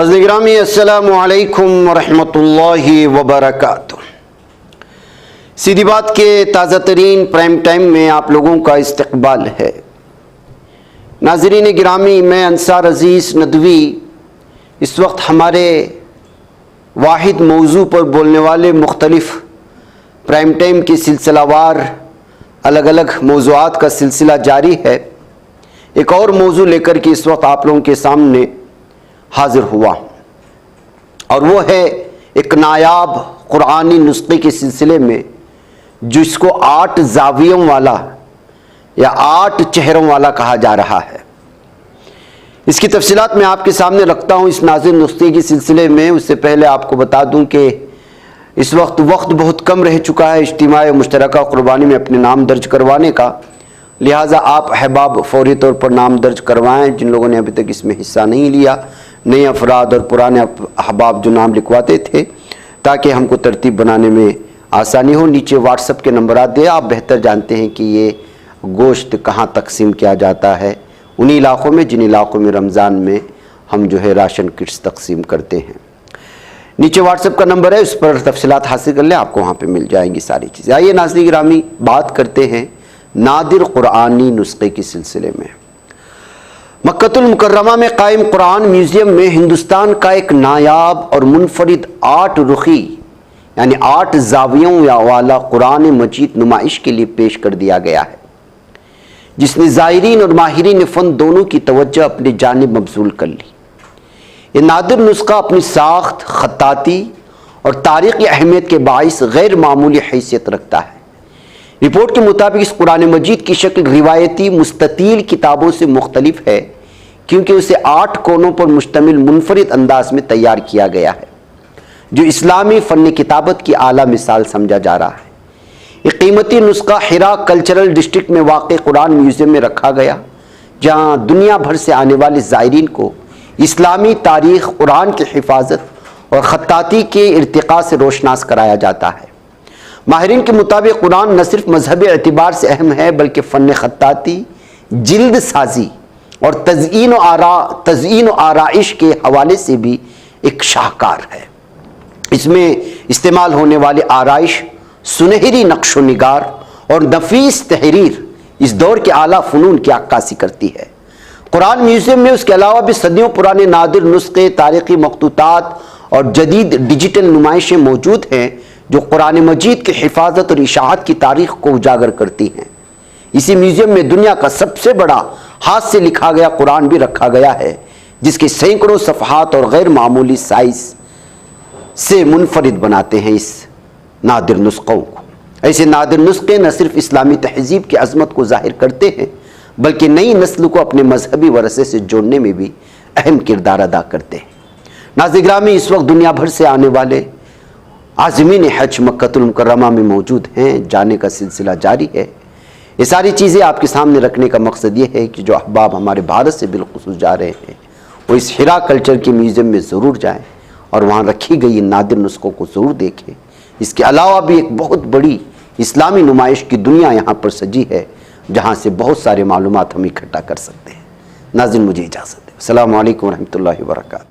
नाज़रीन गिरामी अस्सलामु अलैकुम वरहमतुल्लाहि वबरकातुह। सीधी बात के ताज़ा तरीन प्राइम टाइम में आप लोगों का इस्तकबाल है। नाज़रीन गिरामी, मैं अंसार अज़ीज़ नदवी इस वक्त हमारे वाहिद मौजू पर बोलने वाले मुख्तलिफ प्राइम टाइम के सिलसिलावार अलग अलग मौज़ूआत का सिलसिला जारी है। एक और मौजू लेकर के इस वक्त आप लोगों के सामने हाजिर हुआ और वो है एक नायाब कुरानी नुस्खे के सिलसिले में, जिसको 8 जावियों वाला या 8 चेहरों वाला कहा जा रहा है। इसकी तफसीलात मैं आपके सामने रखता हूँ इस नाज़िल नुस्खे के सिलसिले में। उससे पहले आपको बता दूँ कि इस वक्त बहुत कम रह चुका है इज्तिमा मुश्तरका कुर्बानी में अपने नाम दर्ज करवाने का, लिहाजा आप अहबाब फौरी तौर पर नाम दर्ज करवाएं जिन लोगों ने अभी तक इसमें हिस्सा नहीं लिया, नए अफराद और पुराने अहबाब जो नाम लिखवाते थे, ताकि हमको तरतीब बनाने में आसानी हो। नीचे व्हाट्सएप के नंबरात दे। आप बेहतर जानते हैं कि ये गोश्त कहाँ तकसीम किया जाता है, उन्हीं इलाक़ों में जिन इलाक़ों में रमज़ान में हम जो है राशन किट्स तकसीम करते हैं। नीचे व्हाट्सएप का नंबर है, उस पर तफसीलात हासिल कर लें, आपको वहाँ पे मिल जाएंगी सारी चीज़ें। आइए नाज़रीन गिरामी, बात करते हैं नादिर कुरानी नुस्खे के सिलसिले में। मक्कतुल मुकर्रमा में कायम कुरान म्यूज़ियम में हिंदुस्तान का एक नायाब और मुनफरिद 8 रुखी यानी 8 जावियों वाला कुरान मजीद नुमाइश के लिए पेश कर दिया गया है, जिसने ज़ायरीन और माहिरीन फ़न दोनों की तवज्जो अपनी जानिब मबज़ूल कर ली। ये नादिर नुस्खा अपनी साख्त, ख़त्ताती और तारीख़ी अहमियत के बाइस गैर मामूली हैसियत रखता है। रिपोर्ट के मुताबिक इस कुरान मजीद की शक्ल रिवायती मुस्ततील किताबों से मुख्तलिफ है, क्योंकि उसे 8 कोनों पर मुश्तमिल मुनफरिद अंदाज में तैयार किया गया है, जो इस्लामी फ़न किताबत की आला मिसाल समझा जा रहा है। ये कीमती नुस्खा हिरा कल्चरल डिस्ट्रिक्ट में वाक़ कुरान म्यूज़ियम में रखा गया, जहाँ दुनिया भर से आने वाले ज़ायरीन को इस्लामी तारीख़, कुरान की हिफाजत और ख़त्ताती के इर्तिक़ा से रोशनास कराया जाता है। माहिरीन के मुताबिक कुरान न सिर्फ मजहबी एतबार से अहम है, बल्कि फ़न ख़त्ताती, जिल्द साजी और तज़यीन व आराइश के हवाले से भी एक शाहकार है। इसमें इस्तेमाल होने वाले आराइश, सुनहरी नक्श व निगार और नफीस तहरीर इस दौर के आला फ़नून की अक्कासी करती है। कुरान म्यूज़ियम में उसके अलावा भी सदियों पुराने नादिर नुस्खे, तारीख़ी मखतूतात और जदीद डिजिटल नुमाइशें मौजूद हैं, जो कुरान मजीद की हिफाजत और इशाअत की तारीख़ को उजागर करती हैं। इसी म्यूज़ियम में दुनिया का सबसे बड़ा हाथ से लिखा गया कुरान भी रखा गया है, जिसके सैकड़ों सफ़हात और गैर मामूली साइज़ से मुनफरिद बनाते हैं इस नादिर नुस्खों को। ऐसे नादिर नुस्खे न सिर्फ इस्लामी तहज़ीब की अज़मत को ज़ाहिर करते हैं, बल्कि नई नस्ल को अपने मजहबी वरसे से जोड़ने में भी अहम किरदार अदा करते हैं। नाज़रीन गिरामी, इस वक्त दुनिया भर से आने वाले आज़मीन हज मक्कतुल मुकर्रमा में मौजूद हैं, जाने का सिलसिला जारी है। ये सारी चीज़ें आपके सामने रखने का मकसद ये है कि जो अहबाब हमारे भारत से बिलखुसूस जा रहे हैं, वो इस हिरा कल्चर के म्यूज़ियम में ज़रूर जाएँ और वहाँ रखी गई नादिर नुस्खों को ज़रूर देखें। इसके अलावा भी एक बहुत बड़ी इस्लामी नुमाइश की दुनिया यहाँ पर सजी है, जहाँ से बहुत सारे मालूमात हम इकट्ठा कर सकते हैं। नाज़रीन, मुझे इजाज़त दें। अस्सलामु अलैकुम वरहमतुल्लाहि वबरकातुहू।